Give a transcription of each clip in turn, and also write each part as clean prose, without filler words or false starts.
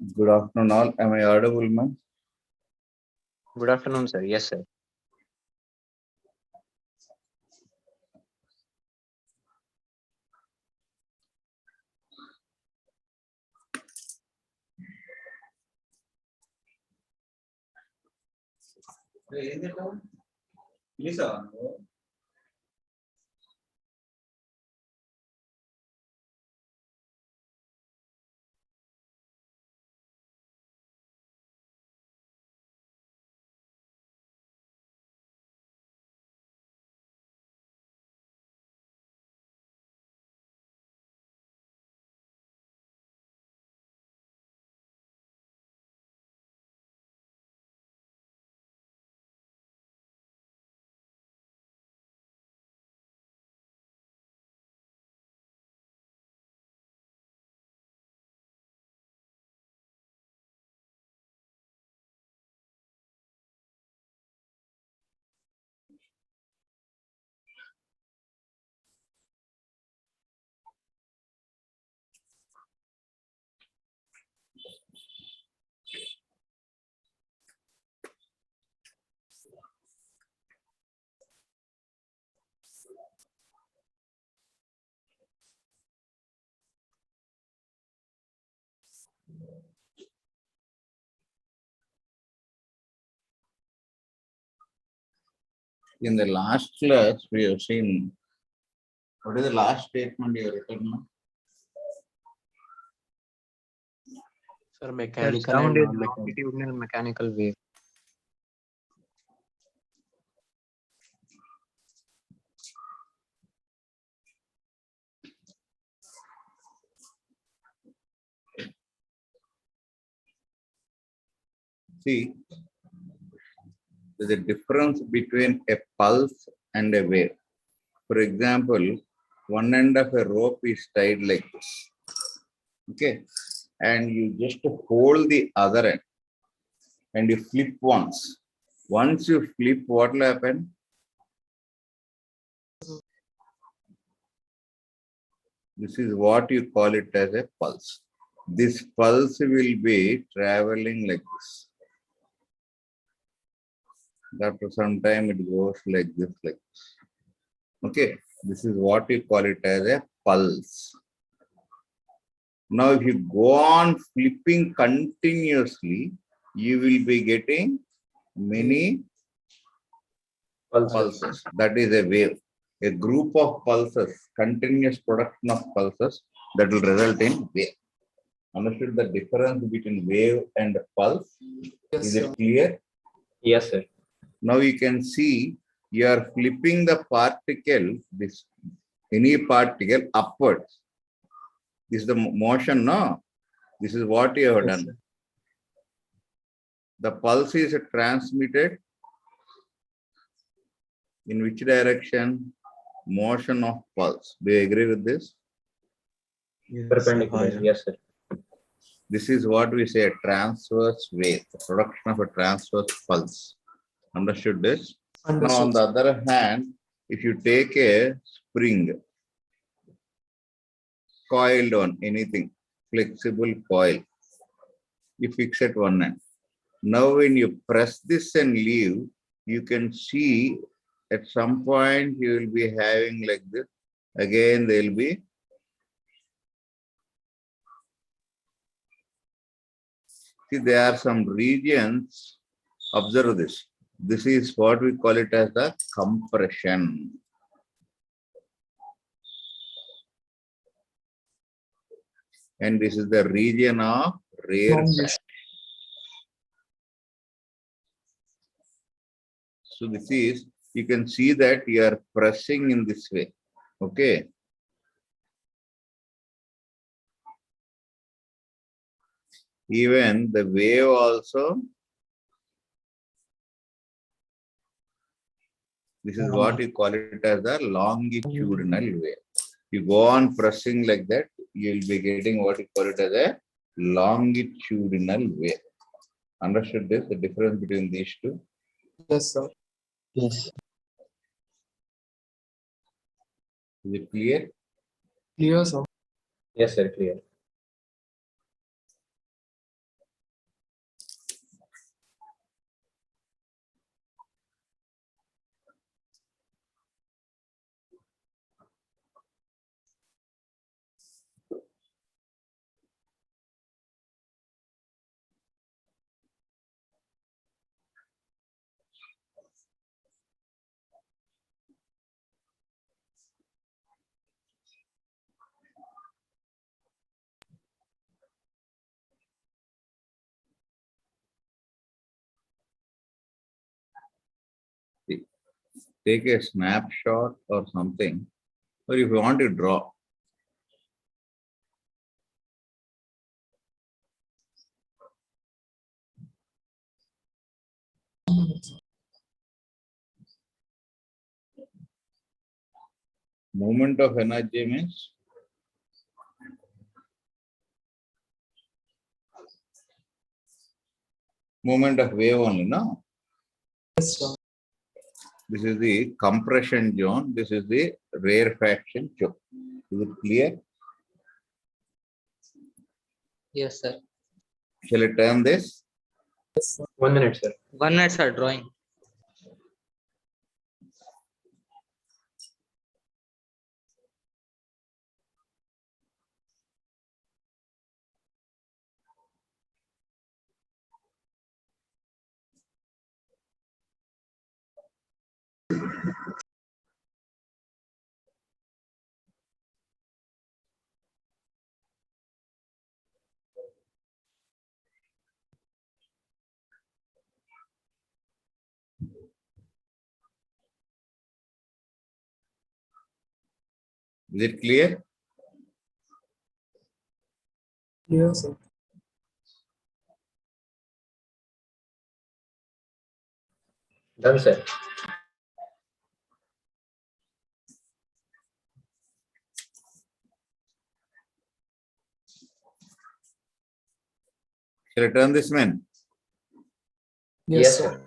Good afternoon, all. Am I audible, ma'am? Good afternoon, sir. Yes, sir. In the last class, we have seen what is the last statement you have written, ma'am? Sir, That mechanical sound and is non-mechanical. longitudinal mechanical wave. See, there's a difference between a pulse and a wave. For example, one end of a rope is tied like this. Okay. And you just hold the other end and you flip once. Once you flip, what will happen? This is what you call it as a pulse. This pulse will be traveling like this. After some time, it goes like this, like this. Okay, this is what you call it as a pulse. Now, if you go on flipping continuously, you will be getting many pulses. That is a wave. A group of pulses, continuous production of pulses that will result in wave. Understood the difference between wave and pulse? Yes, Is it clear? Yes, sir. Now you can see you are flipping the particle, this any particle upwards. This is the motion, no? This is what you have done. sir. The pulse is transmitted in which direction? Motion of pulse. Do you agree with this? Perpendicular. Yes, sir. This is what we say a transverse wave, the production of a transverse pulse. Understood this? Now, on the other hand, if you take a spring, coiled on anything, flexible coil, you fix at one end. Now, when you press this and leave, you can see at some point you will be having like this. Again, there will be. See, there are some regions. Observe this. This is what we call it as the compression. And this is the region of rarefaction. So this is, you can see that you are pressing in this way. Okay. Even the wave also, this is what you call it as the longitudinal wave. You go on pressing like that, you will be getting what you call it as a longitudinal wave. Understood this, the difference between these two? Yes, sir. Yes. Is it clear? Clear, sir. Yes, sir. Clear. take a snapshot or something, or if you want to draw. Moment of energy means movement of wave only, no? Yes, sir. This is the compression zone. This is the rarefaction zone. Is it clear? Yes, sir. Shall I term this? 1 minute, sir. 1 minute, sir. Drawing. Is it clear? Yes, sir. Done, sir. Shall I turn this man? Yes, sir.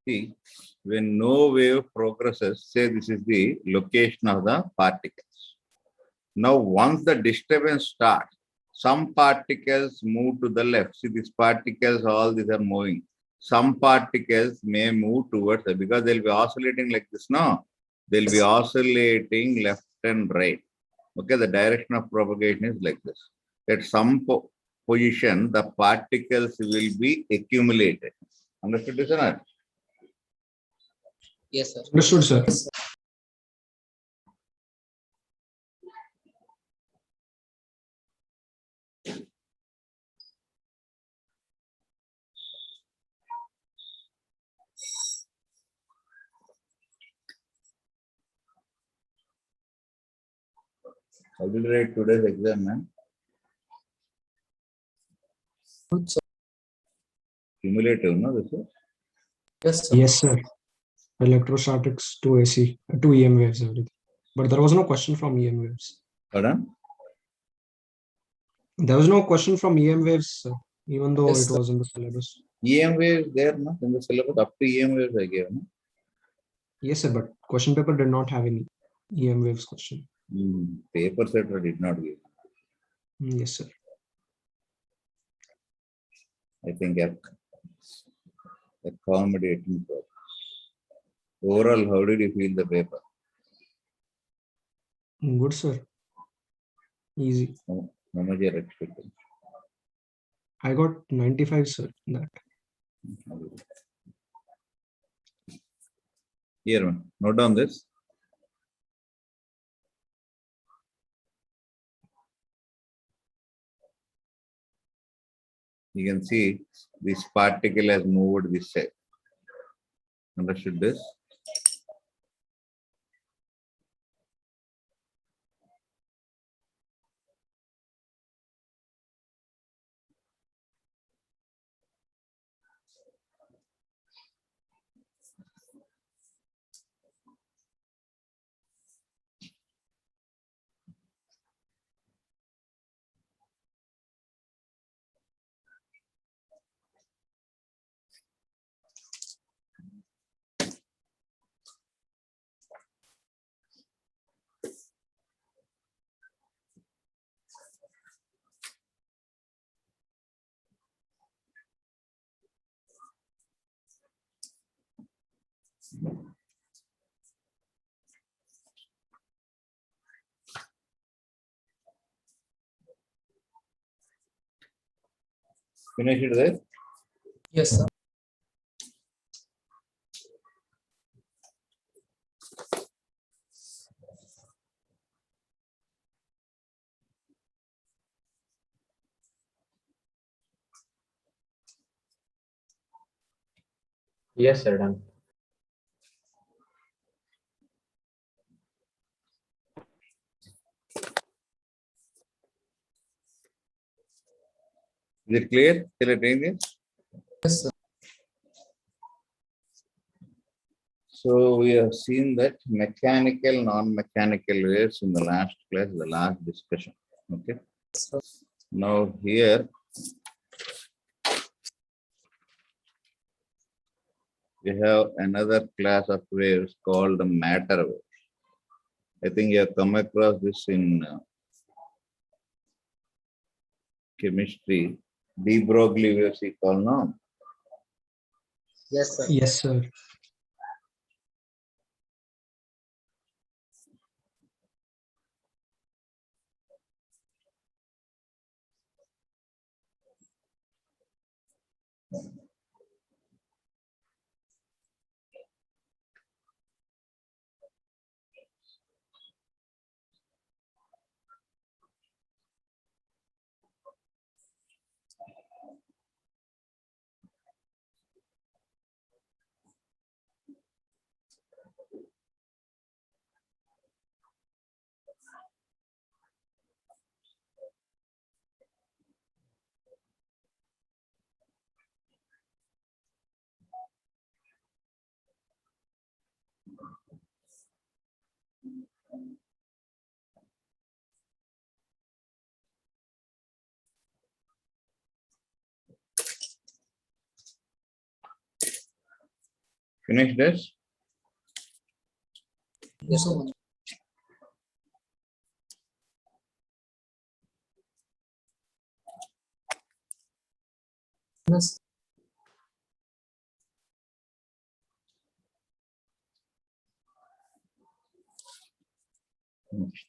See, when no wave progresses, say this is the location of the particles. Now, once the disturbance starts, some particles move to the left. See, these particles, all these are moving. Some particles may move towards it because they'll be oscillating like this now. They'll be oscillating left and right. Okay, the direction of propagation is like this. At some position, the particles will be accumulated. Understood, is not? Yes, sir. Understood, sir. How did you write today's exam, man? Good, sir. Cumulative, no? This is? Yes, sir. Yes, sir. Electrostatics to AC, to EM waves, everything. But there was no question from EM waves. Pardon? There was no question from EM waves, sir, even though Yes, it sir. was in the syllabus. EM waves there, no? In the syllabus, up to EM waves I gave, no? Yes, sir, but question paper did not have any EM waves question. Paper set did not give. Yes, sir. I think accommodating. Overall, how did you feel the paper? Good, sir. Easy. How much you are expecting? I got 95, sir, in that. Here, man. Note down this. You can see this particle has moved this side. Understood this? Finish it there. Yes, sir. Yes, sir. Done. Is it clear? Till it changes? Yes, sir. So we have seen that mechanical, non-mechanical waves in the last class, the last discussion. Okay. Sir. Now here we have another class of waves called the matter waves. I think you have come across this in chemistry. De Broglie waves we call now. Yes, sir. Yes, sir. Finish this. Yes, sir. Yes. Next.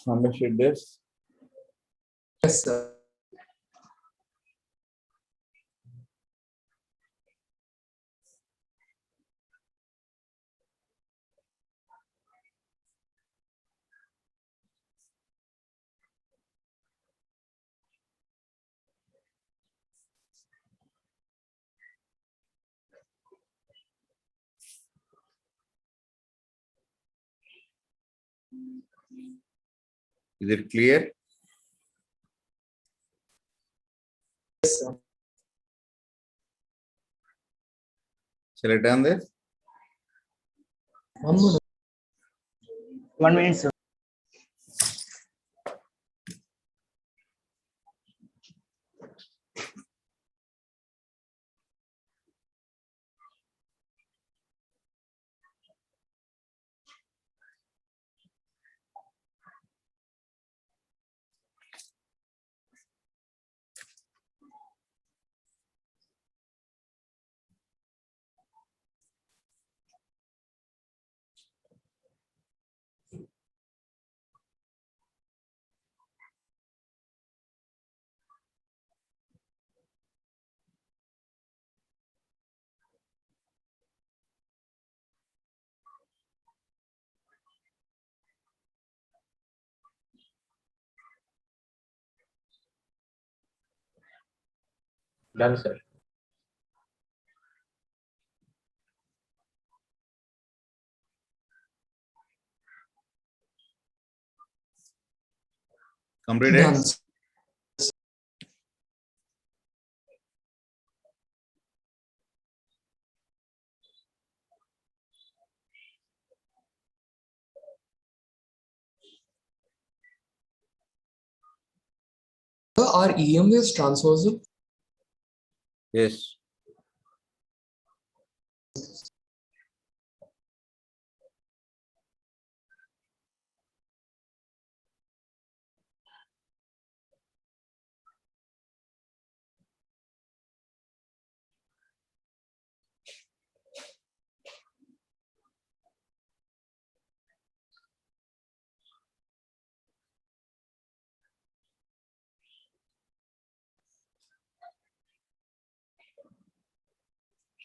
Understood this? Yes, sir. Is it clear? Yes, sir. Shall I turn this? 1 minute. 1 minute, sir. Done, sir. Completed? Done. Sir, are EM waves transversal? Yes.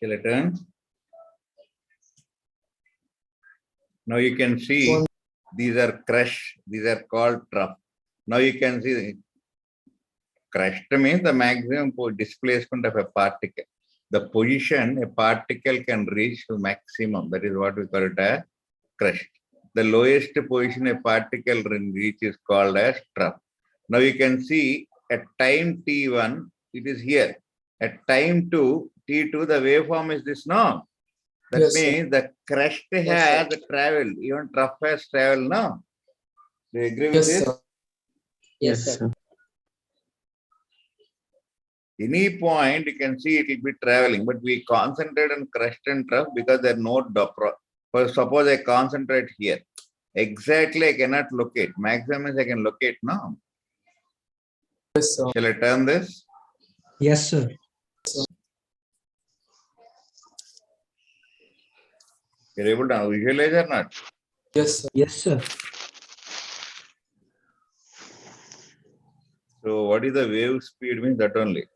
Shall I turn? Now you can see these are crush. These are called trough. Now you can see the crushed means the maximum displacement of a particle. The position a particle can reach to maximum. That is what we call it as crushed. The lowest position a particle can reach is called as trough. Now you can see at time t1 it is here. At time 2 t2 the waveform is this now. That Yes, sir. means the crust has traveled, even trough has traveled now. Do you agree with Yes, this? sir. Yes, sir. Any point you can see it will be traveling, but we concentrate on crust and trough because there are no for suppose I concentrate here. Exactly I cannot locate. Maximum is I can locate now. Yes, sir. Shall I turn this? Yes, sir. You're able to visualize or not? Yes, sir. Yes, sir. So what is the wave speed means that only.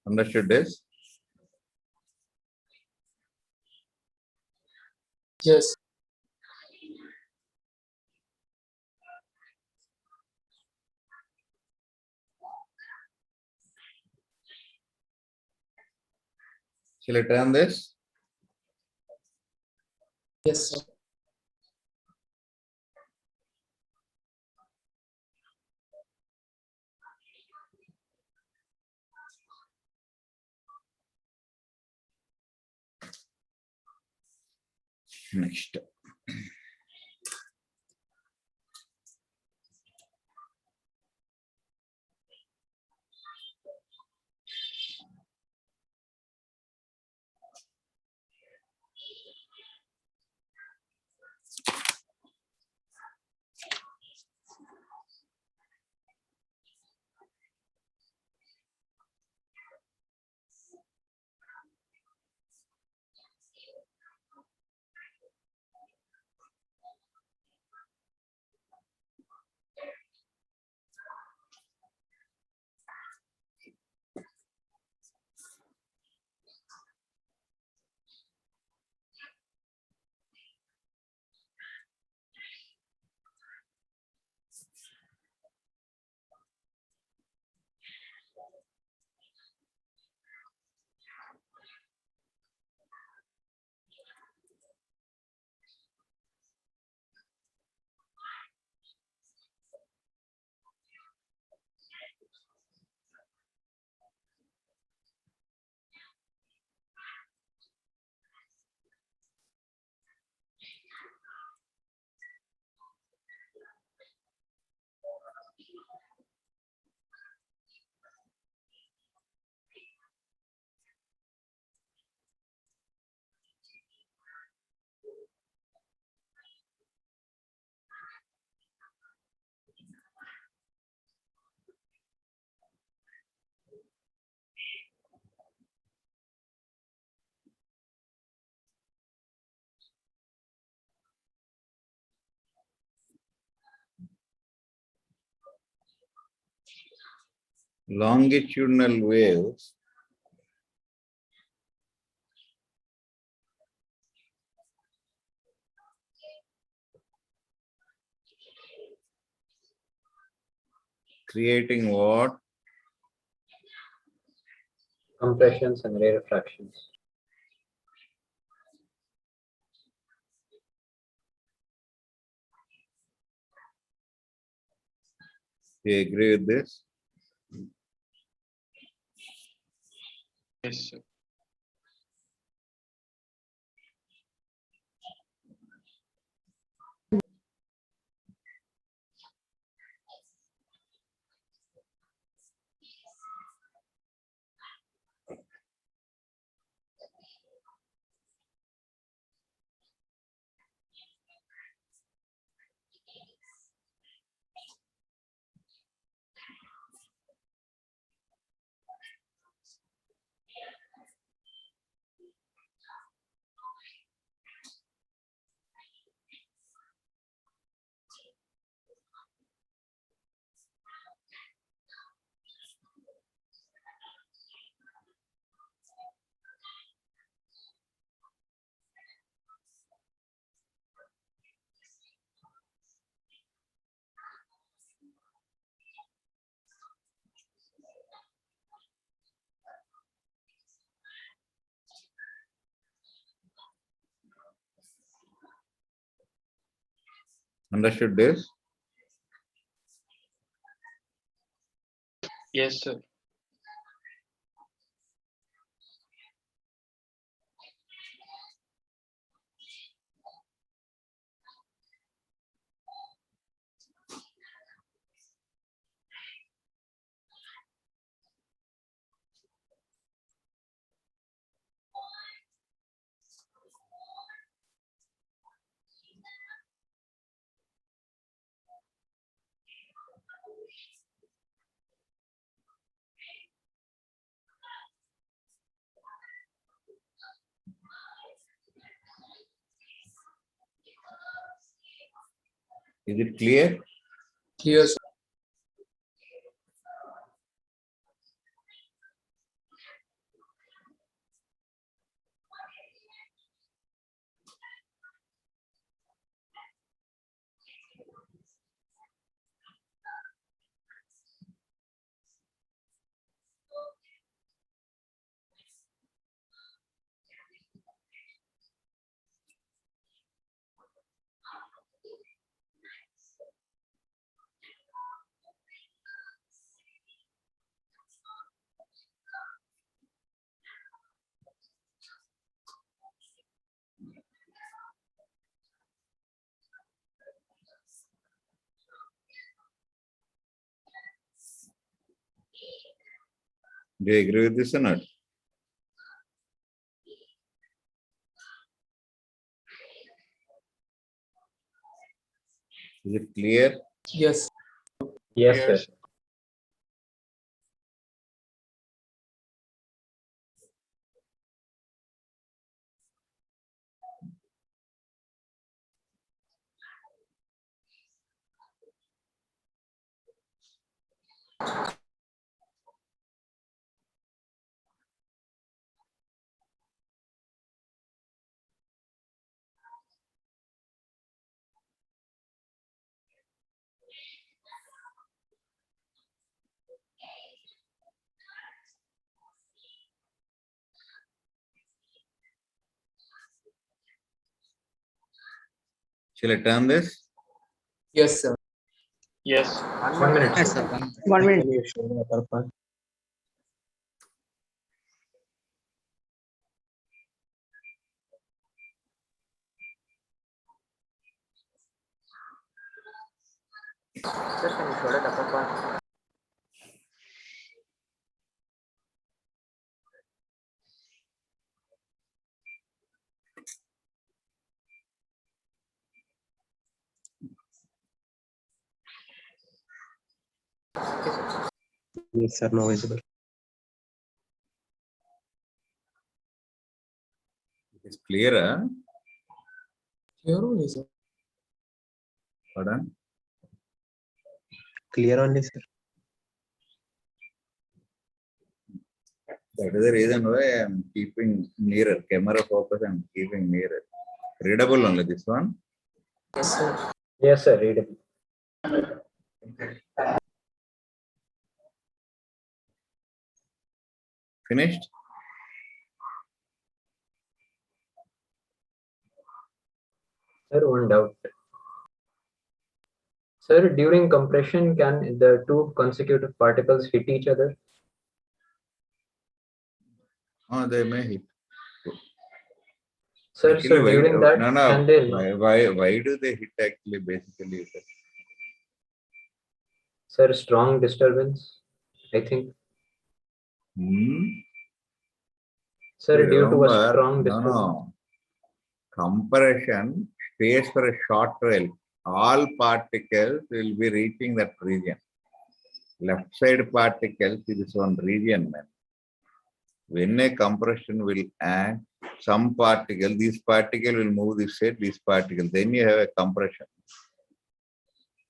Understood this? Yes. Shall I turn this? Yes, sir. Next. Longitudinal waves creating what? Compressions and rarefactions. Do you agree with this? Yes, sir. Understood this? Yes, sir. Is it clear? Clear, sir. Do you agree with this or not? Is it clear? Yes. Yes, sir. Shall I turn this? Yes, sir. Yes. 1 minute, Yes, sir. sir. 1 minute. Can you show the upper part? Sir, can you show the upper part? Yes, sir. No visible. It's clearer. Here only, sir. Pardon? Clear only, sir. That is the reason why I am keeping nearer. Camera focus I am keeping nearer. Readable only this one. Yes, sir. Yes, sir. Readable. Finished? Sir, one doubt. Sir, during compression, can the two consecutive particles hit each other? Oh, they may hit. Sir, Actually, so why, during that, no, can no. they, Why do they hit actually? Basically, sir, strong disturbance, I think. Sir, due to a Remember, strong no, disturbance. no. Compression stays for a short while. All particles will be reaching that region. Left side particles is one region, man. When a compression will act, some particle, this particle will move this side, this particle. Then you have a compression.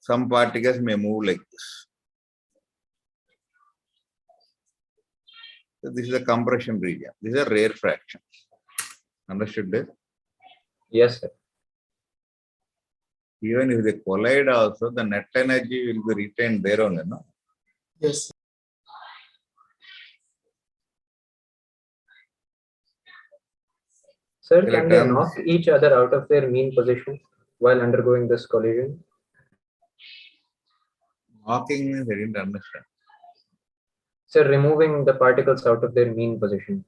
Some particles may move like this. So this is a compression region. These are rare fractions. Understood this? Yes, sir. Even if they collide also, the net energy will be retained there only, no? Yes. Sir, Till can it they turns- knock each other out of their mean position while undergoing this collision? Knocking means I didn't understand. Sir, removing the particles out of their mean position.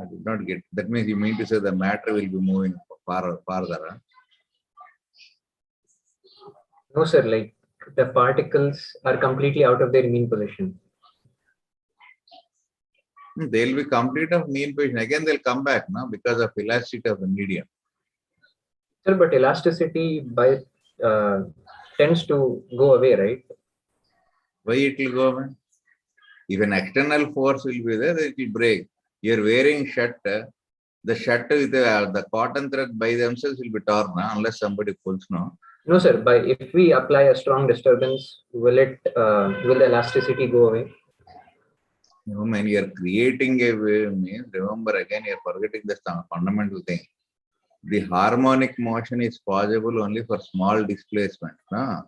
I did not get. That means you mean to say the matter will be moving farther. Huh? No, sir, like the particles are completely out of their mean position. They'll be complete of mean position. Again, they'll come back now because of elasticity of the medium. Sir, but elasticity by tends to go away, right? Why it will go away? If an external force will be there, it will break. You're wearing shirt, the shirt with the cotton thread by themselves will be torn unless somebody pulls no. No, sir. By if we apply a strong disturbance, will the elasticity go away? No, when you're creating a wave means, remember again, you're forgetting the fundamental thing. The harmonic motion is possible only for small displacement. No?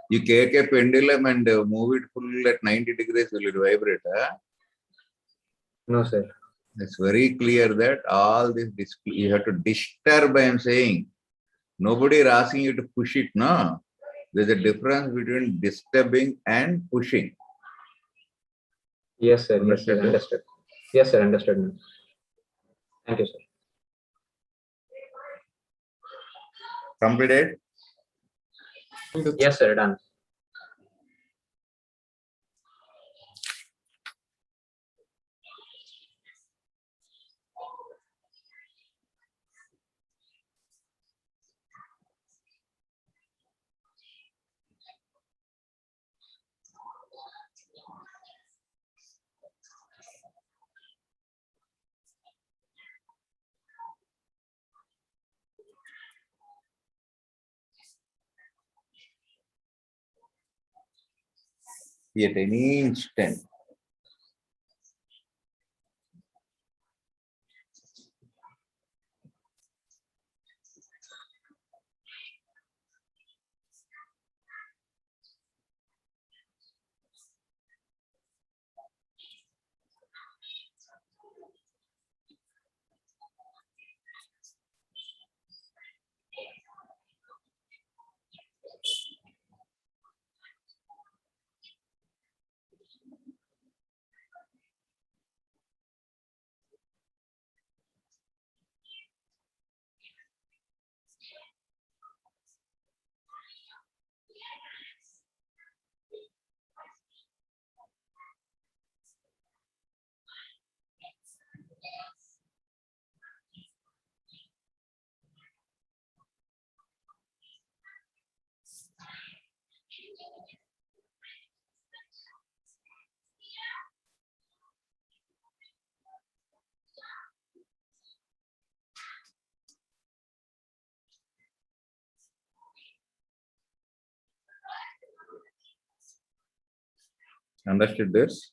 You take a pendulum and move it full at 90 degrees, will it vibrate? Huh? No, sir. It's very clear that all this you have to disturb. I am saying nobody is asking you to push it. No, there's a difference between disturbing and pushing. Yes, sir. Yes, sir. Understood? Understood. Yes, sir. Understood. Thank you, sir. Completed? Yes, sir. Done. At any instant. Understood this?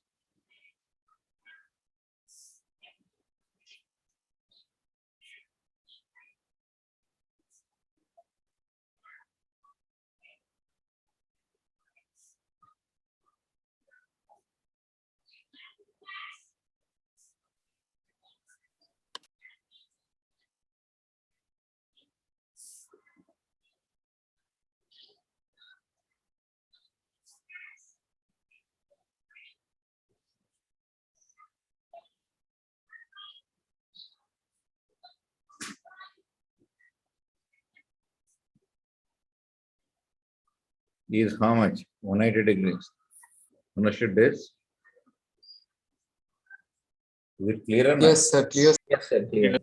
Is how much? 180 degrees. Understood this? Is it clear or not? Yes, sir. Clear. Yes, sir. Clear.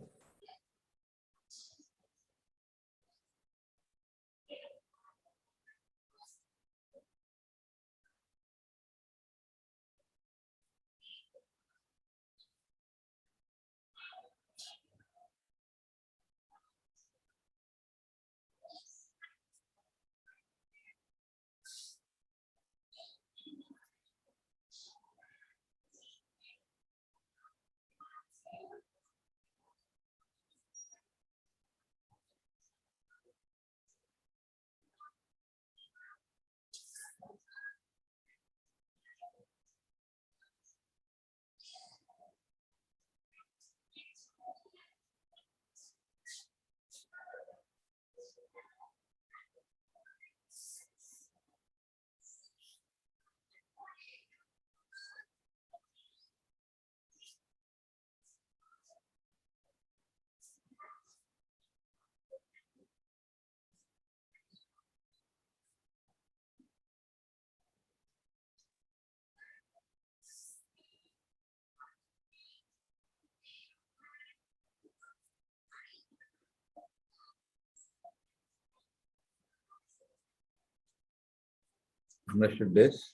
Understood this?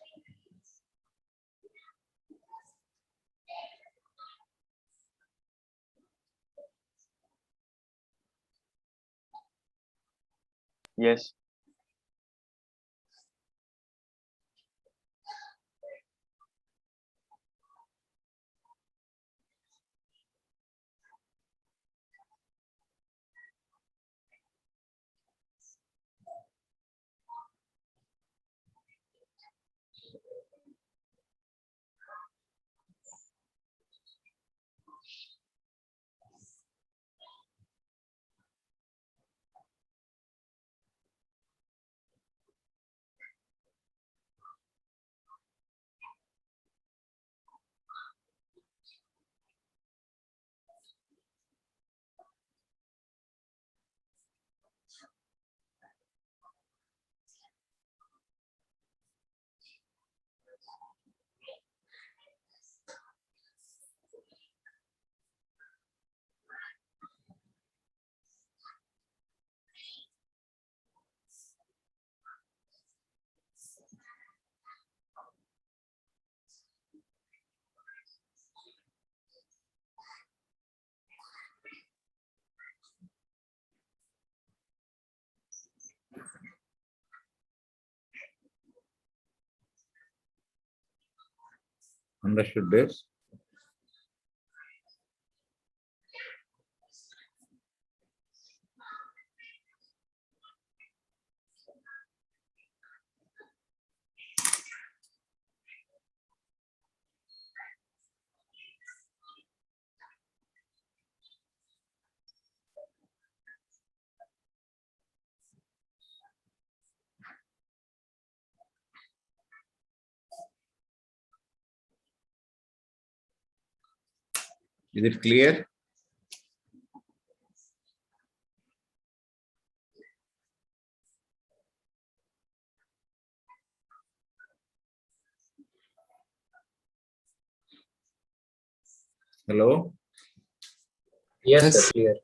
Yes. Understood this? Is it clear? Hello? Yes, Yes. sir, clear.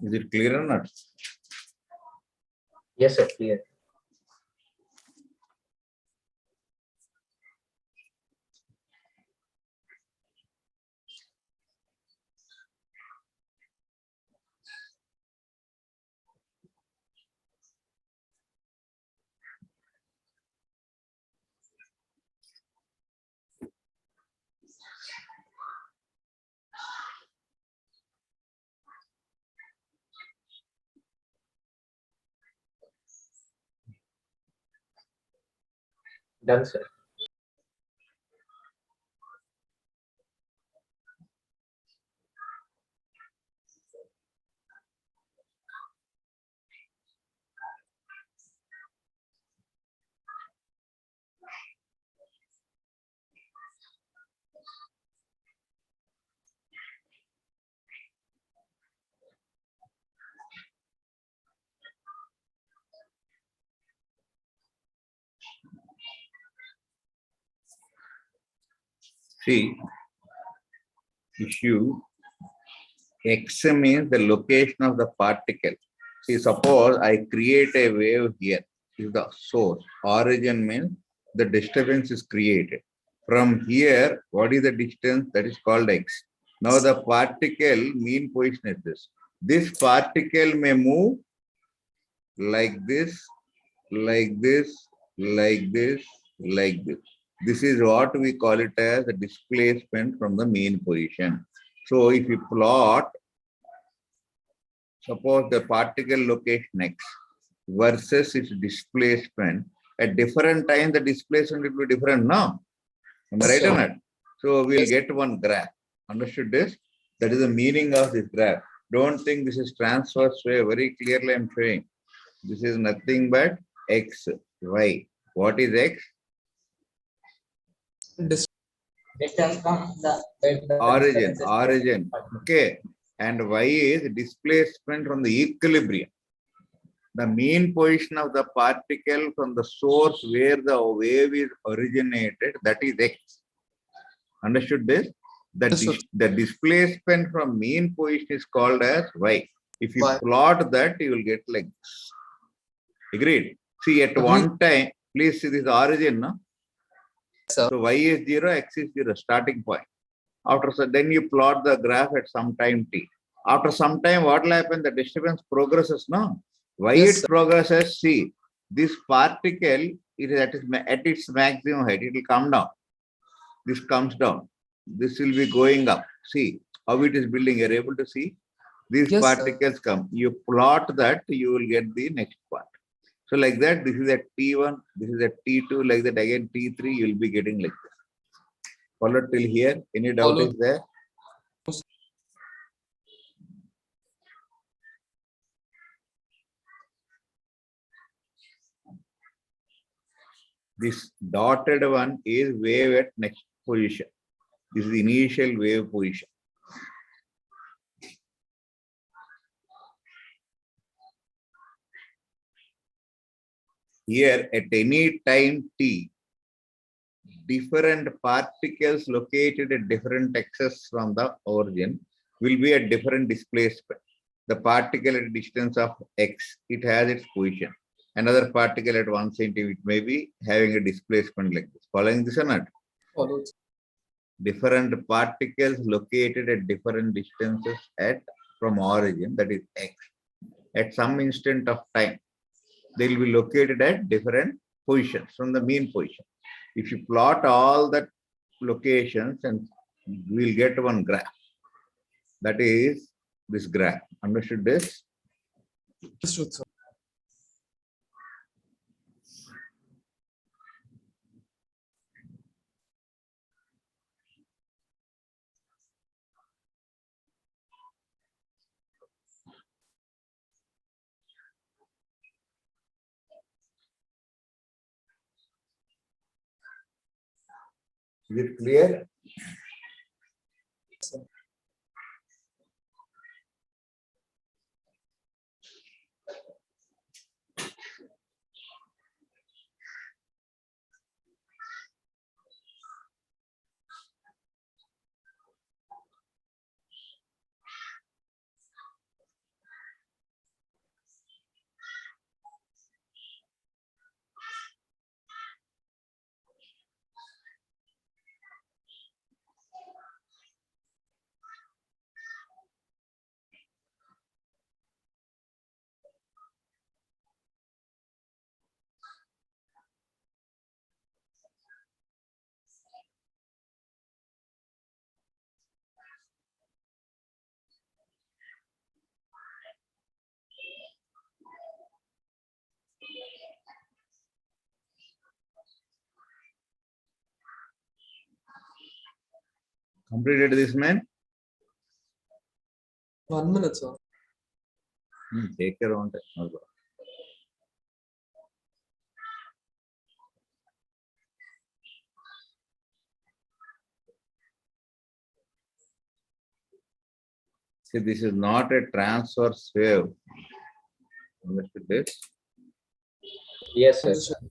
Is it clear or not? Yes, sir, clear. Done, sir. See, issue X means the location of the particle. See, suppose I create a wave here, is the source. Origin means the disturbance is created. From here, what is the distance? That is called X. Now the particle mean position is this. This particle may move like this, like this, like this, like this. This is what we call it as a displacement from the mean position. So if you plot, suppose the particle location X versus its displacement, at different time the displacement will be different now. Am I Yes, right sir. or not? So we'll Yes. get one graph. Understood this? That is the meaning of this graph. Don't think this is transverse way. Very clearly I'm showing. This is nothing but X, Y. What is X? Dis- Distance from the Origin. Okay. And Y is displacement from the equilibrium. The mean position of the particle from the source where the wave is originated, that is X. Understood this? Yes, sir. The displacement from mean position is called as Y. If you Y. plot that, you will get like this. Agreed? See, at Agreed. one time, please see this origin, no? Sir. So Y is 0, X is 0, starting point. Then you plot the graph at some time t. After some time, what will happen? The disturbance progresses, no? Why Yes, it sir. progresses? See, this particle, it is at its maximum height, it will come down. This comes down. This will be going up. See how it is building. You're able to see these Yes, sir. particles come. You plot that, you will get the next part. So like that, this is at T1, this is at T2, like that again T3, you will be getting like that. Follow till here. Any doubt Follow. is there? This dotted one is wave at next position. This is the initial wave position. Here at any time t, different particles located at different axes from the origin will be at different displacement. The particle at a distance of x, it has its position. Another particle at 1 centimeter may be having a displacement like this. Following this or not? Follows. Different particles located at different distances from origin, that is x, at some instant of time, they will be located at different positions from the mean position. If you plot all the locations, and we'll get one graph. That is this graph. Understood this? Understood, sir. Is it clear? Completed this, man? 1 minute, sir. Take your own time. No problem. See, this is not a transverse wave. Understood this? Yes, sir. Understood.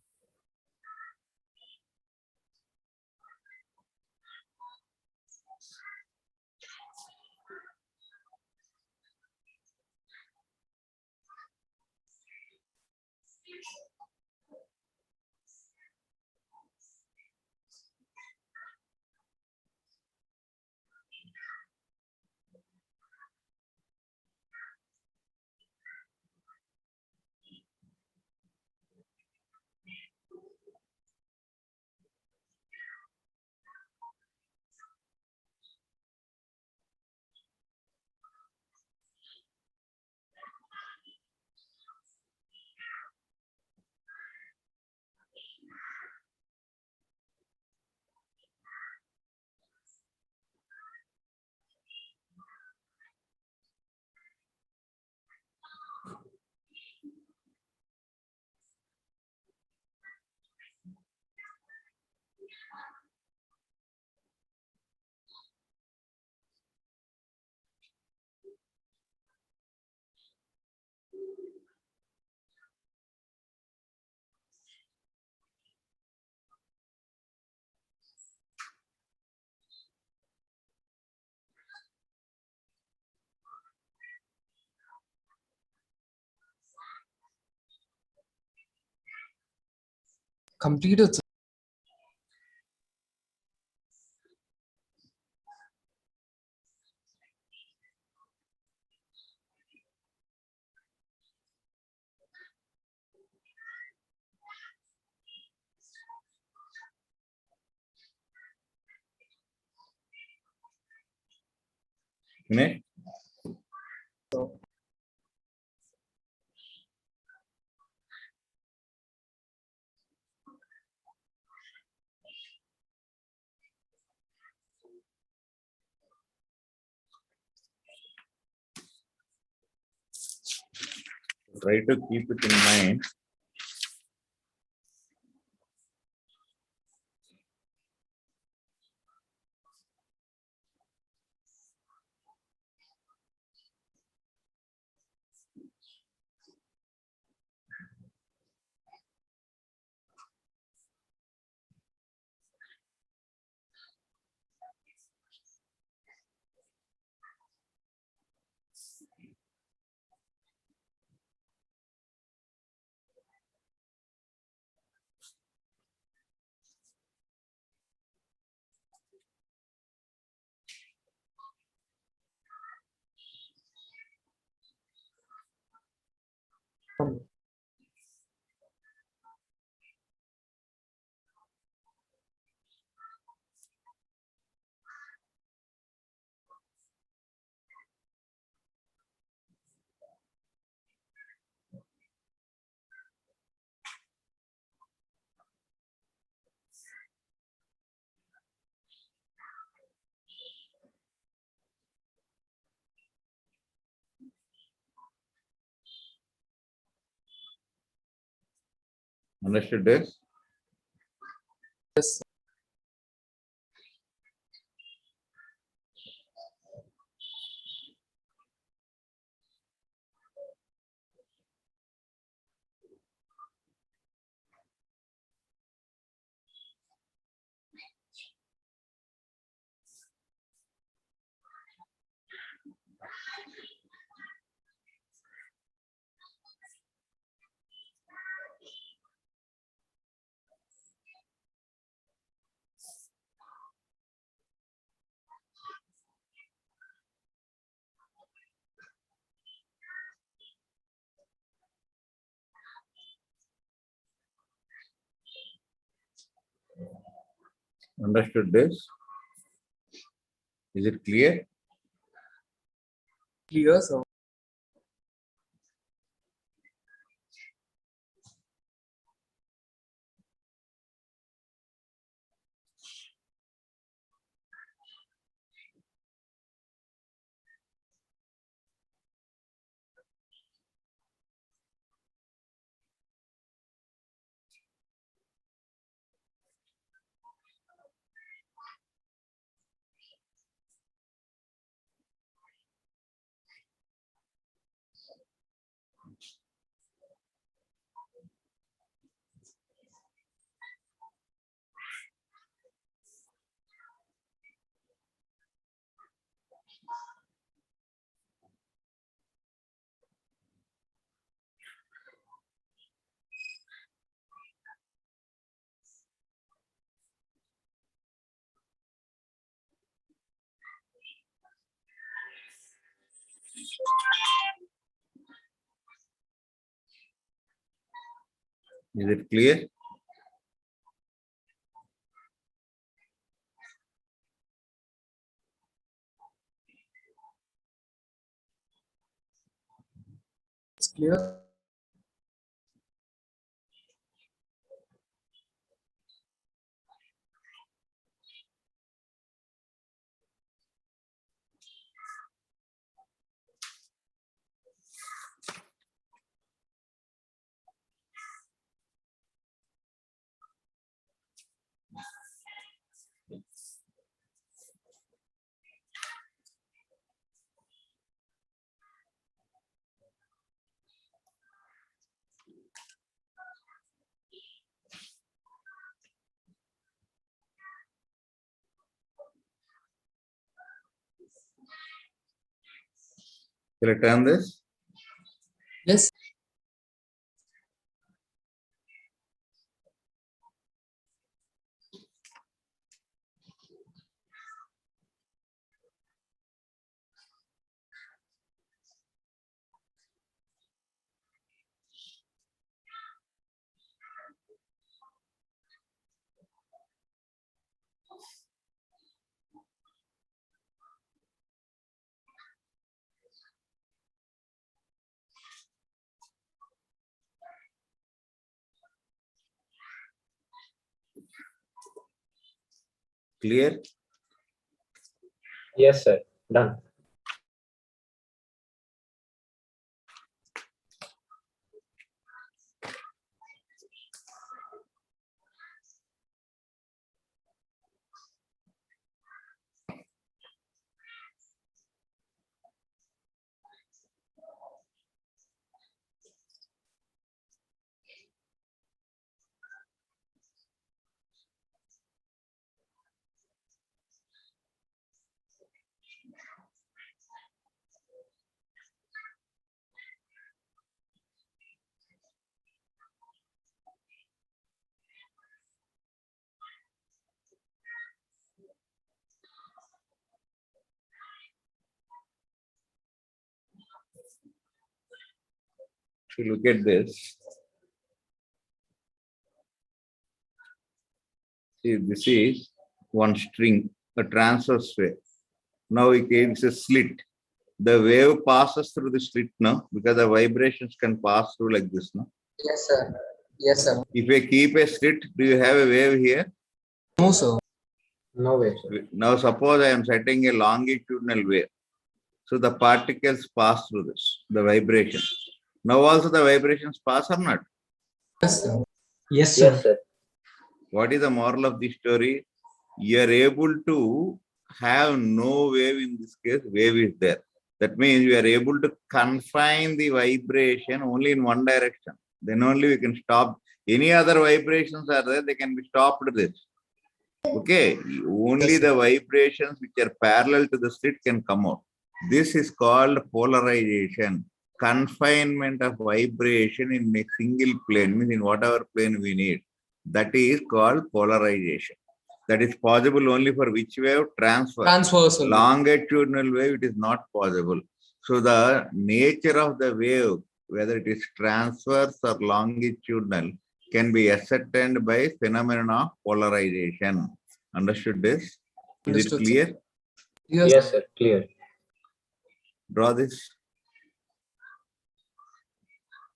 Completed, sir. Finish? Try to keep it in mind. Understood this? Yes. Understood this? Is it clear? Clear, sir. Is it clear? It's clear. Shall I turn this? Yes. Clear? Yes, sir. Done. If you look at this, see, this is one string, a transverse wave. Now it's a slit. The wave passes through the slit now because the vibrations can pass through like this now. Yes, sir. Yes, sir. If I keep a slit, do you have a wave here? No, sir. No way, sir. Now suppose I am setting a longitudinal wave. So the particles pass through this, the vibration. Now also the vibrations pass or not? Yes, sir. Yes, sir. Yes, sir. What is the moral of the story? You are able to have no wave in this case, wave is there. That means we are able to confine the vibration only in one direction. Then only we can stop. Any other vibrations are there, they can be stopped this. Okay, only Yes, the vibrations which are parallel to the slit can come out. This is called polarization. Confinement of vibration in a single plane, means in whatever plane we need. That is called polarization. That is possible only for which wave? Transfer. Transversal. Longitudinal wave, it is not possible. So the nature of the wave, whether it is transverse or longitudinal, can be ascertained by phenomenon of polarization. Understood this? Is it Understood, sir. clear? Yes, Yes, sir. Clear. Draw this.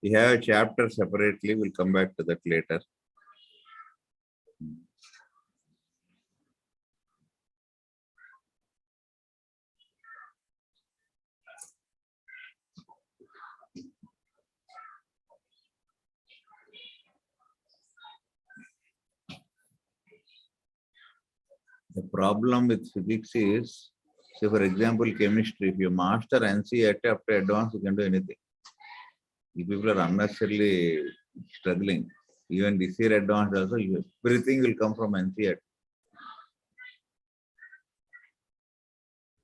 We have a chapter separately. We'll come back to that later. The problem with physics is, say for example, chemistry, if you master NCERT after advanced, you can do anything. You people are unnecessarily struggling. Even this year advanced also, everything will come from NCERT.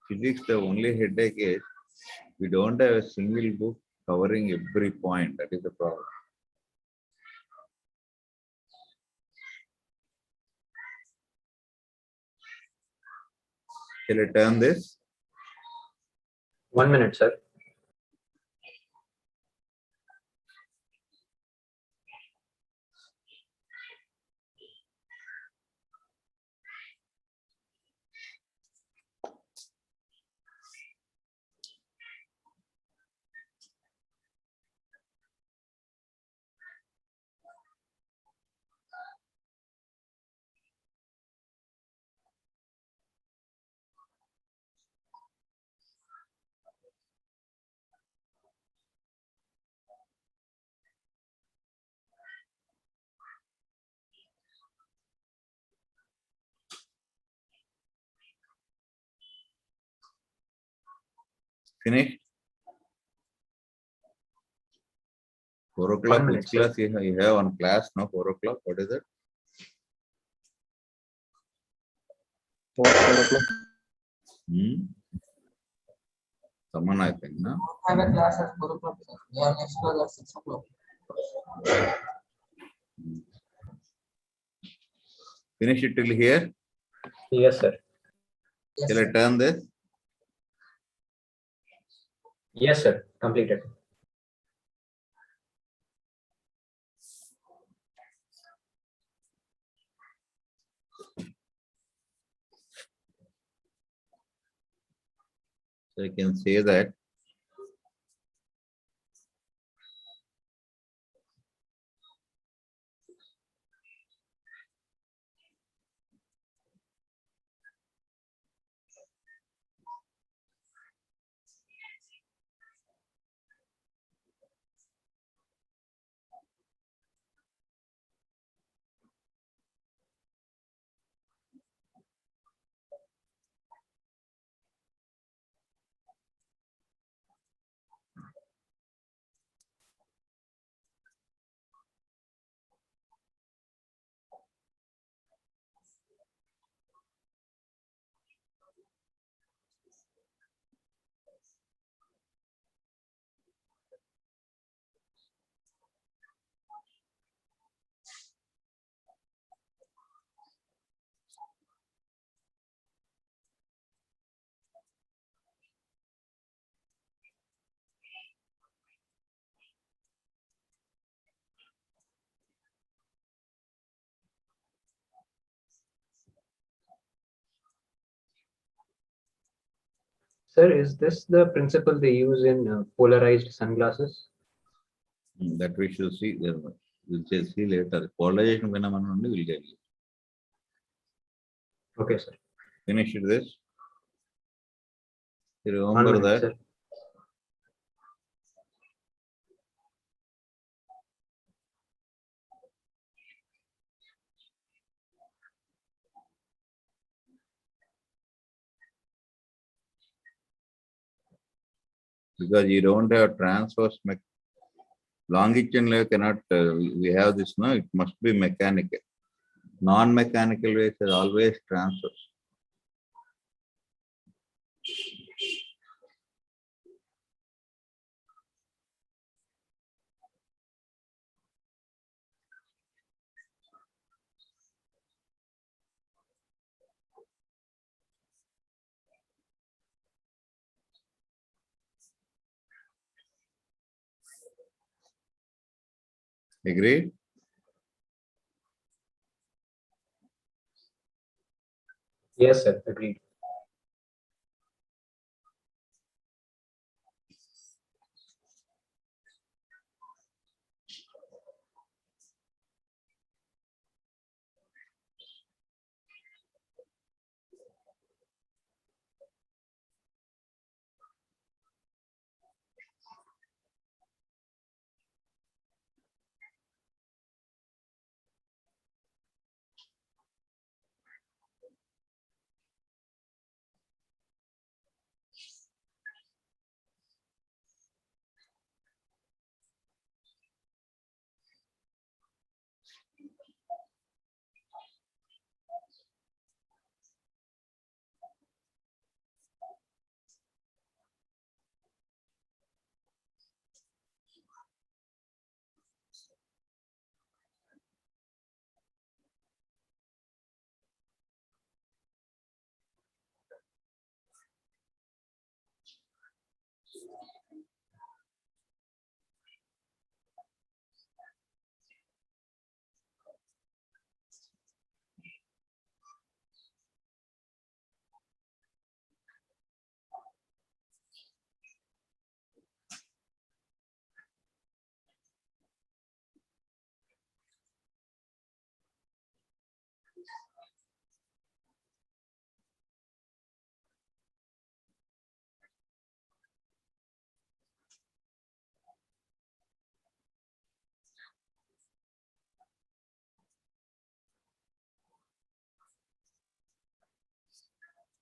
Physics, the only headache is, we don't have a single book covering every point. That is the problem. Shall I turn this? 1 minute, sir. Finished? 4 o'clock, 1 minute, which sir. class you have? You have one class, no? 4 o'clock, what is it? 4 o'clock. Someone, I think, no? I have a class at 4 o'clock, sir. We have next class at 6 o'clock. Finish it till here. Yes, sir. Yes, Shall I sir. turn this? Yes, sir. Completed. So I can say that Sir, is this the principle they use in polarized sunglasses? That we shall see. We'll just see later. Polarization phenomenon only will tell you. Okay, sir. Finished this. You One remember minute, that? sir. Because you don't have transverse longitudinal cannot. We have this now. It must be mechanical. Non-mechanical waves are always transverse. Agreed? Yes, sir. Agreed.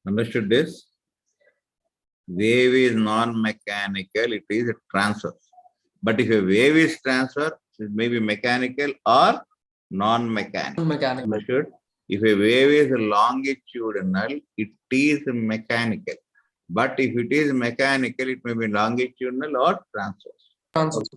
Understood this? Wave is non-mechanical, it is a transfer. But if a wave is transfer, it may be mechanical or non-mechanical. Mechanical. Understood? If a wave is longitudinal, it is mechanical. But if it is mechanical, it may be longitudinal or transverse. Transverse.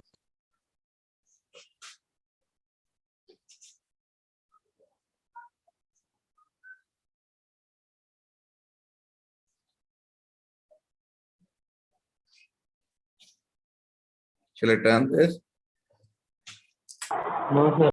Shall I turn this? No, sir.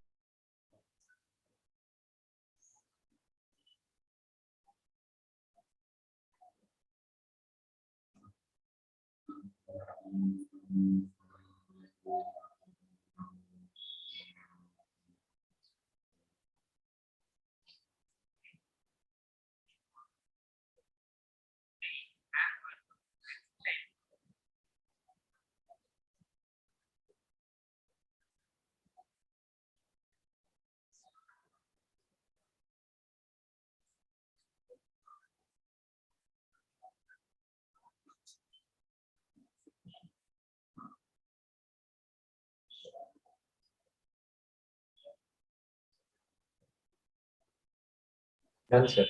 Done, sir.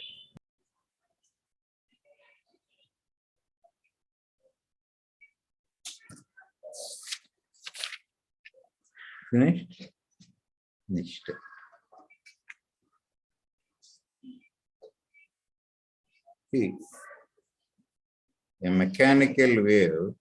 Finished? Finished. See, a mechanical wave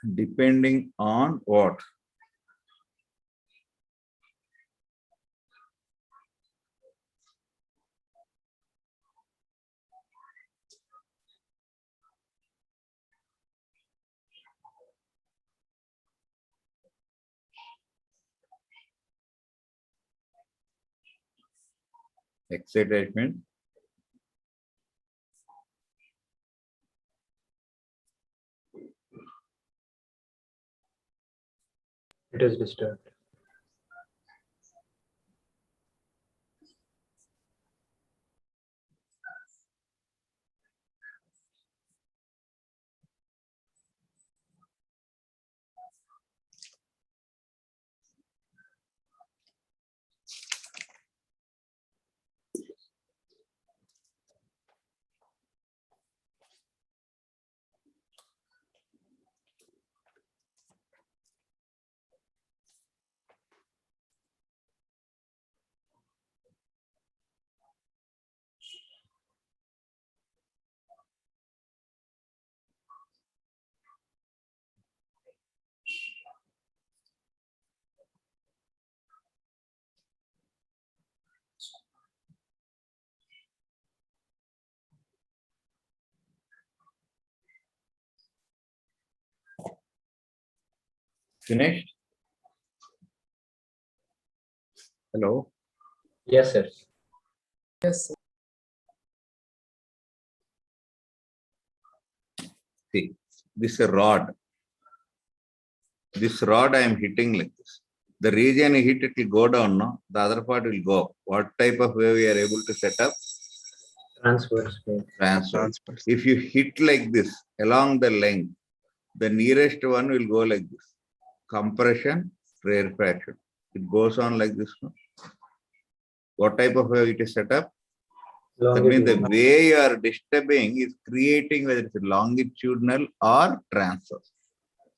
Depending on what? Excitation. It is disturbed. Finished? Hello? Yes, sir. Yes, sir. See, this rod. This rod I am hitting like this. The region you hit, it will go down, no? The other part will go up. What type of wave we are able to set up? Transverse wave. Transverse. If you hit like this along the length, the nearest one will go like this. Compression, rarefaction. It goes on like this. No? What type of wave it is set up? That means the Longitudinal. way you are disturbing is creating whether it's longitudinal or transverse.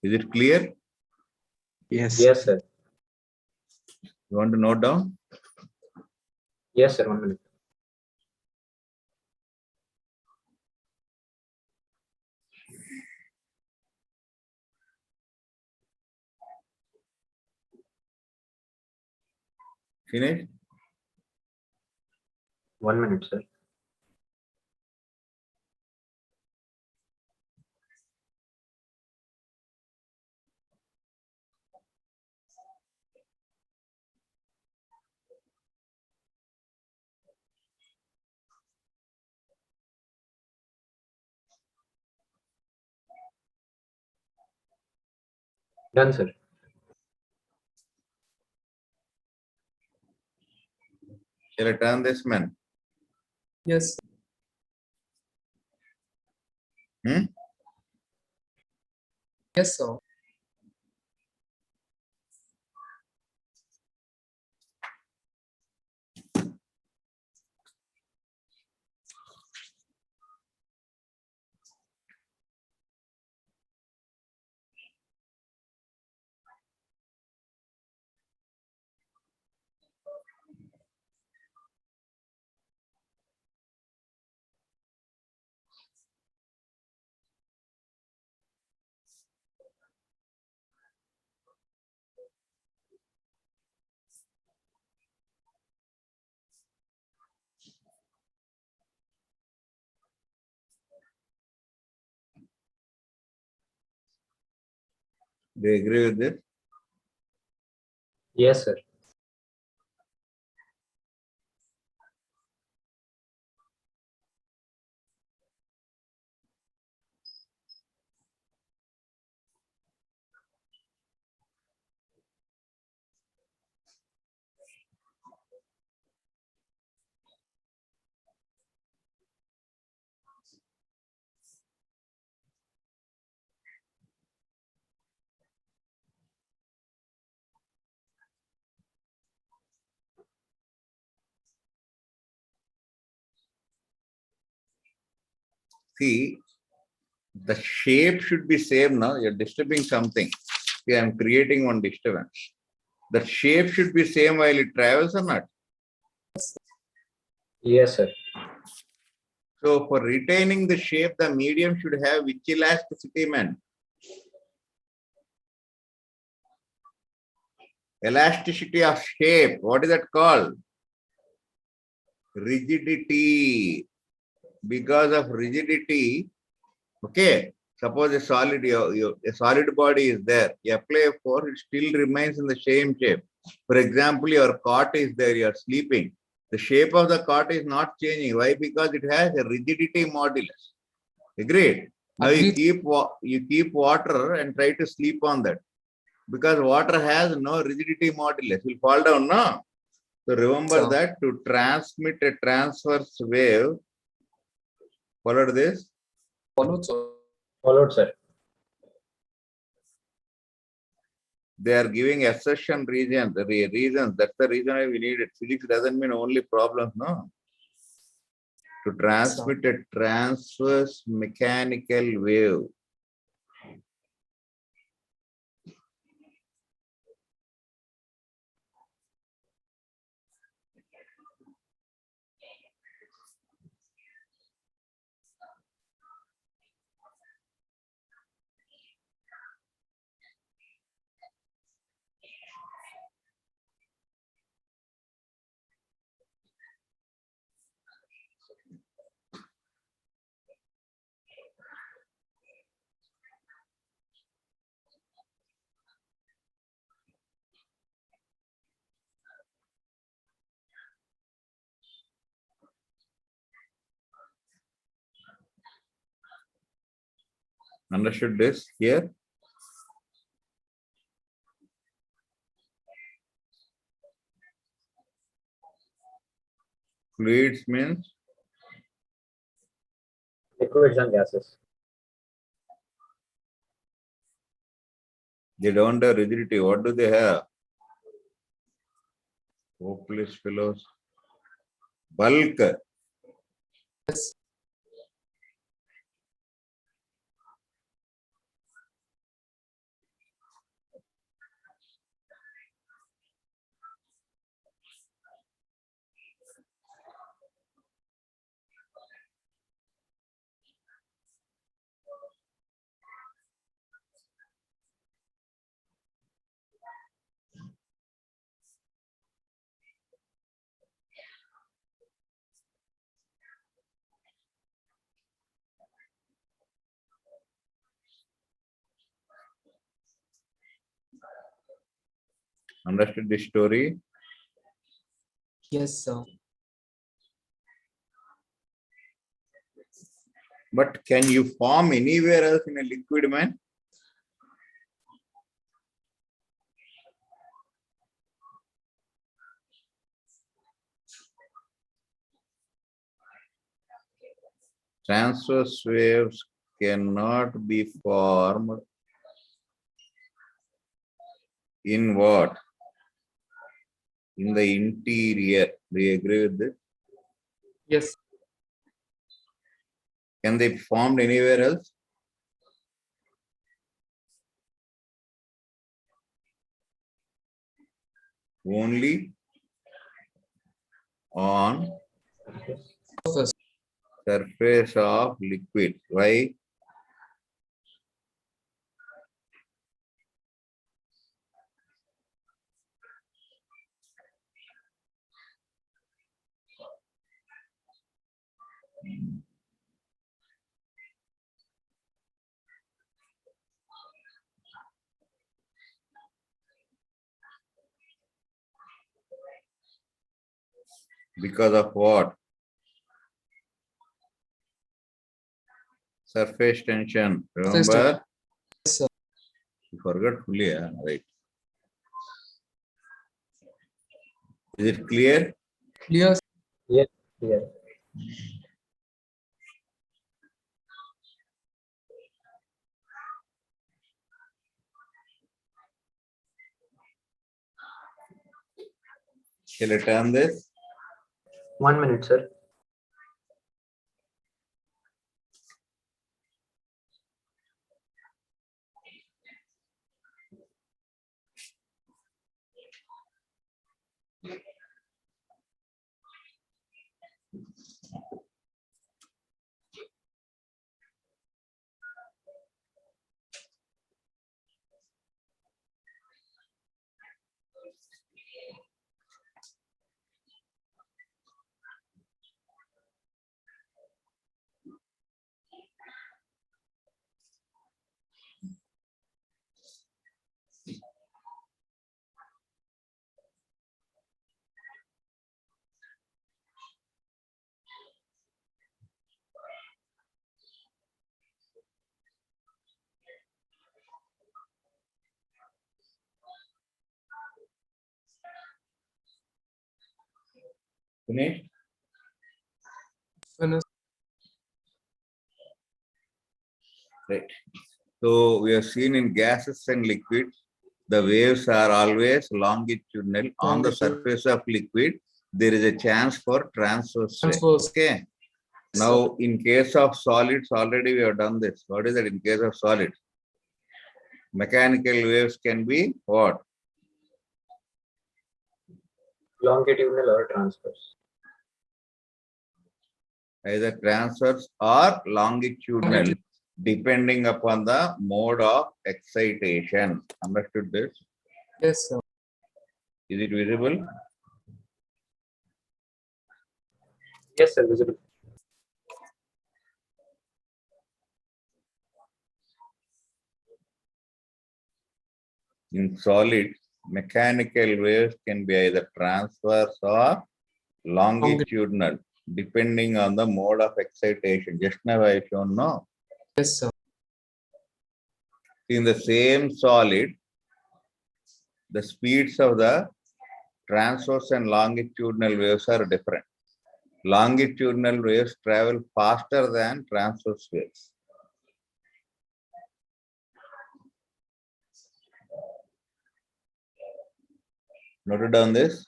Is it clear? Yes. Yes, sir. You want to note down? Yes, sir. 1 minute. Finished? 1 minute, sir. Done, sir. Shall I turn this man? Yes, sir. Hmm? Yes, sir. Do you agree with this? Yes, sir. See, the shape should be same now. You're disturbing something. See, I'm creating one disturbance. The shape should be same while it travels or not. Yes, sir. So for retaining the shape, the medium should have which elasticity, man? Elasticity of shape. What is that called? Rigidity. Because of rigidity, okay. Suppose a solid, a solid body is there. You apply a force, it still remains in the same shape. For example, your cot is there, you are sleeping. The shape of the cot is not changing. Why? Because it has a rigidity modulus. Agreed? Now you keep water and try to sleep on that. Because water has no rigidity modulus. It will fall down, no? So remember that to transmit a transverse wave, followed this? Followed, sir. Followed, sir. They are giving assertion reasons. That's the reason why we need it. Physics doesn't mean only problems, no. To transmit a transverse mechanical wave. Understood this here? Fluids means Liquids and gases. they don't have rigidity. What do they have? Hopeless fellows. Bulk. Yes. Understood this story? Yes, sir. But can you form anywhere else in a liquid, man? Transverse waves cannot be formed in what? In the interior. Do you agree with this? Yes. Can they be formed anywhere else? Only on Surface. surface of liquid. Why? Because of what? Surface tension. Remember? Yes, sir. You forgot fully, right? Is it clear? Clear. Yes, yes. Shall I turn this? 1 minute, sir. Finished? Finish. Right. So we have seen in gases and liquids, the waves are always longitudinal. On the Longitude. surface of liquid, there is a chance for transverse wave. Transverse. Okay. Now, in case of solids, already we have done this. What is it in case of solids? Mechanical waves can be what? Longitudinal or transverse. Either transverse or longitudinal, depending upon the mode of excitation. Understood this? Yes, sir. Is it visible? Yes, sir, visible. In solids, mechanical waves can be either transverse or longitudinal, depending on the mode of excitation. Just now I shown no. Yes, sir. In the same solid, the speeds of the transverse and longitudinal waves are different. Longitudinal waves travel faster than transverse waves. Noted down this.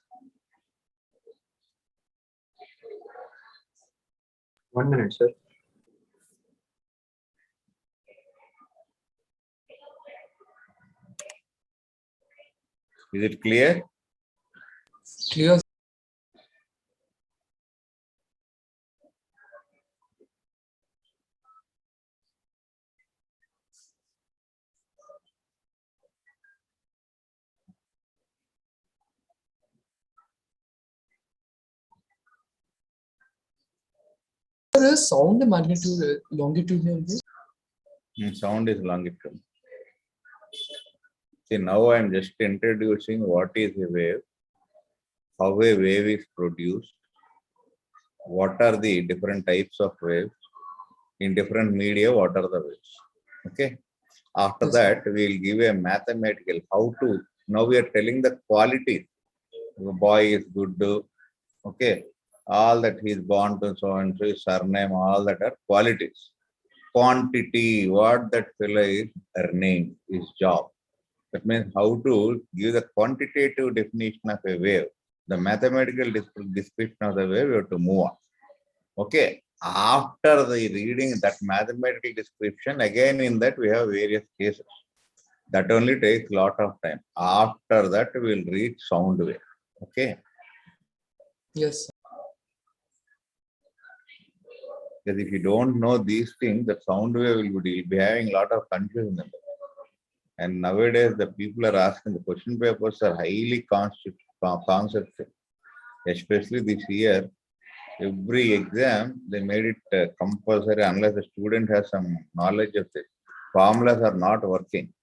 1 minute, sir. Is it clear? Clear. There is sound magnitude longitudinal. Sound is longitudinal. See, now I am just introducing what is a wave, how a wave is produced, what are the different types of waves, in different media, what are the waves. Okay. After Yes, that, we will give a mathematical how to. Now we are telling the quality. The boy is good. Okay. All that he is born to so and so, his surname, all that are qualities. Quantity, what that fellow is earning, his job. That means how to give the quantitative definition of a wave. The mathematical description of the wave, we have to move on. Okay. After the reading that mathematical description, again in that we have various cases. That only takes a lot of time. After that, we will reach sound wave. Okay. Yes, sir. Because if you don't know these things, the sound wave will be having a lot of confusion. And nowadays, the people are asking, the question papers are highly conceptual. Especially this year, every exam, they made it compulsory unless the student has some knowledge of this. Formulas are not working.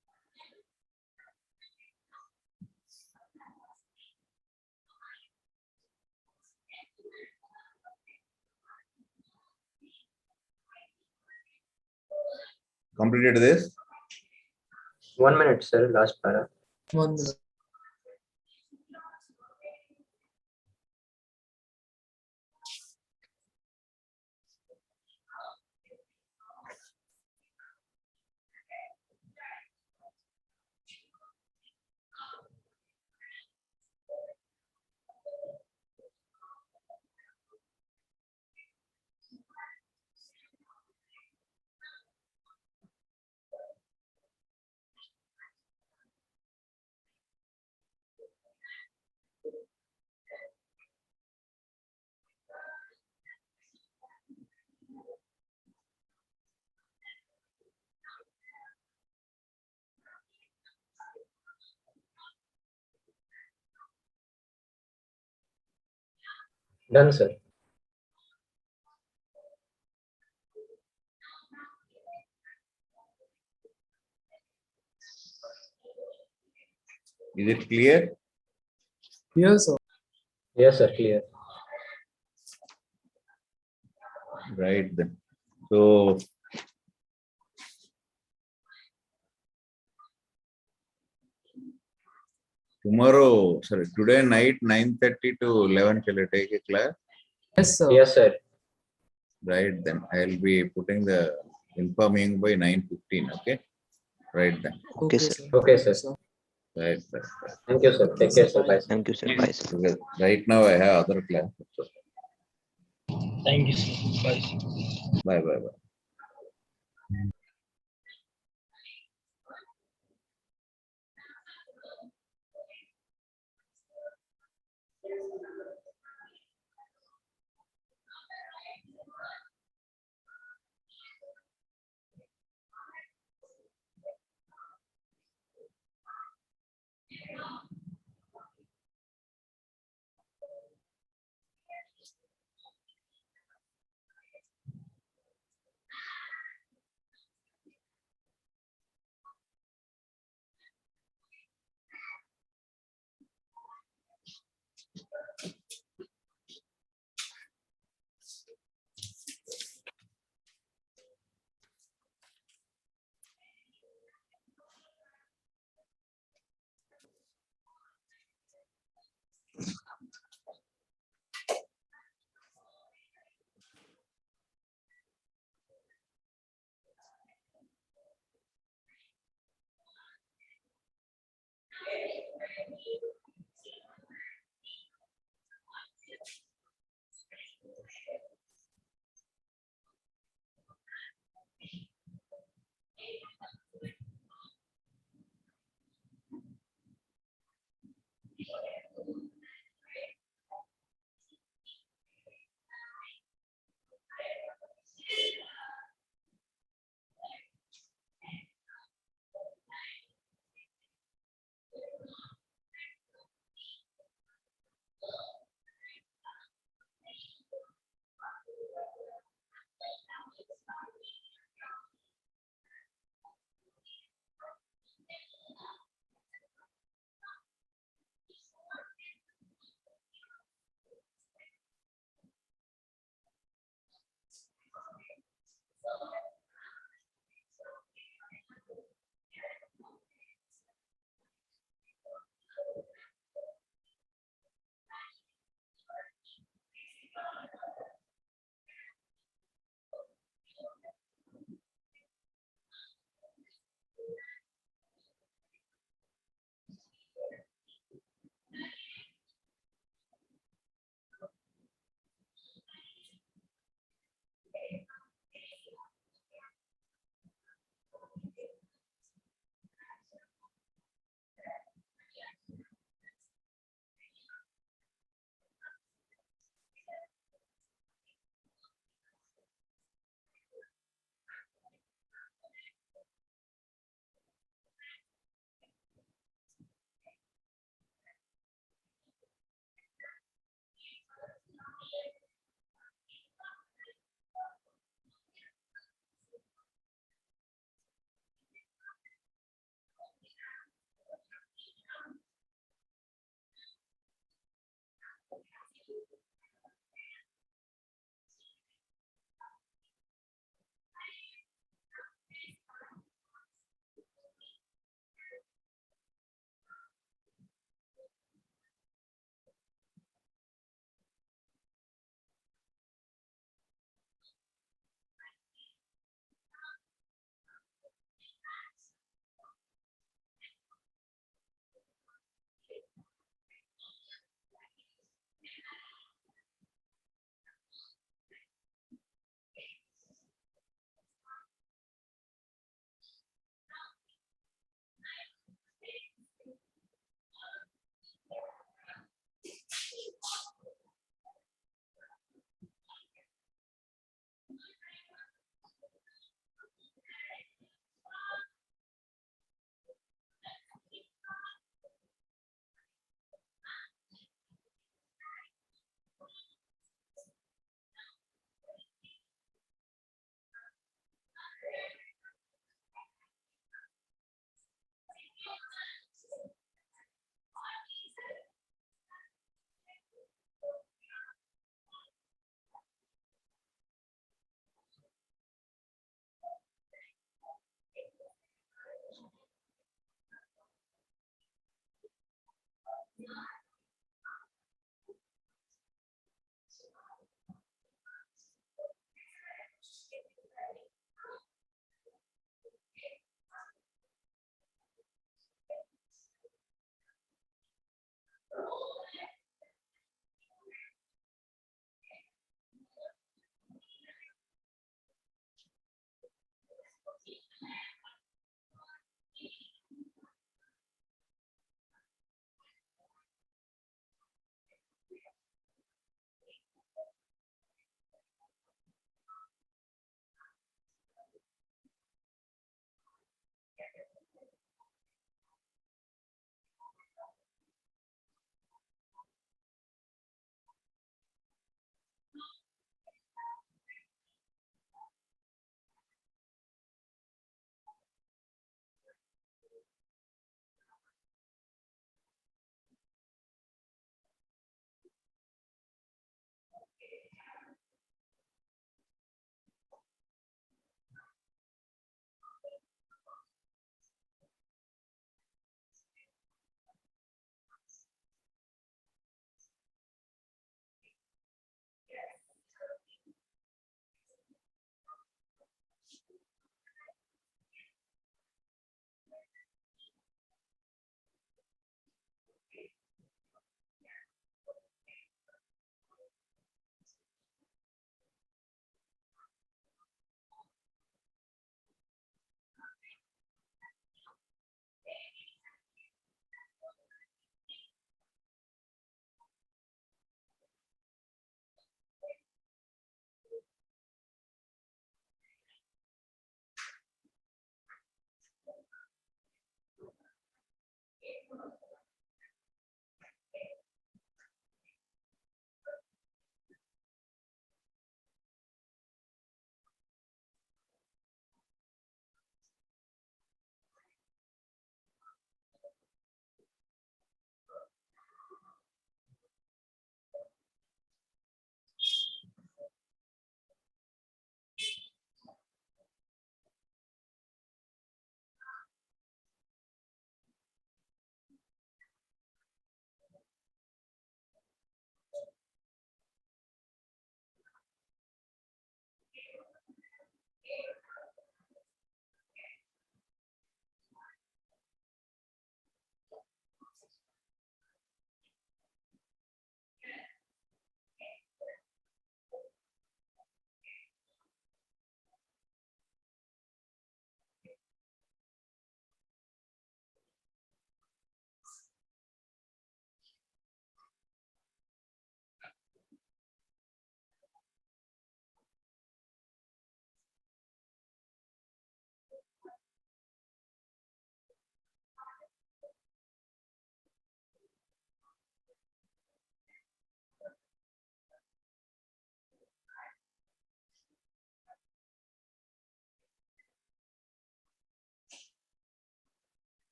Completed this? 1 minute, sir. Last para. 1 minute. Done, sir. Is it clear? Clear, sir. Yes, sir. Clear. Right then. So, tomorrow, sorry, today night 9:30 to 11, shall I take a class? Yes, sir. Yes, sir. Right then, I'll be putting the informing by 9:15. Okay. Right then. Okay, sir. Okay, Thank you, sir. Right. Right. Right. Thank you, sir. Take care, sir. Bye, sir. Thank you, sir. Bye, sir. Because right now I have other class. So Thank you, sir. Bye. bye. Bye. Bye.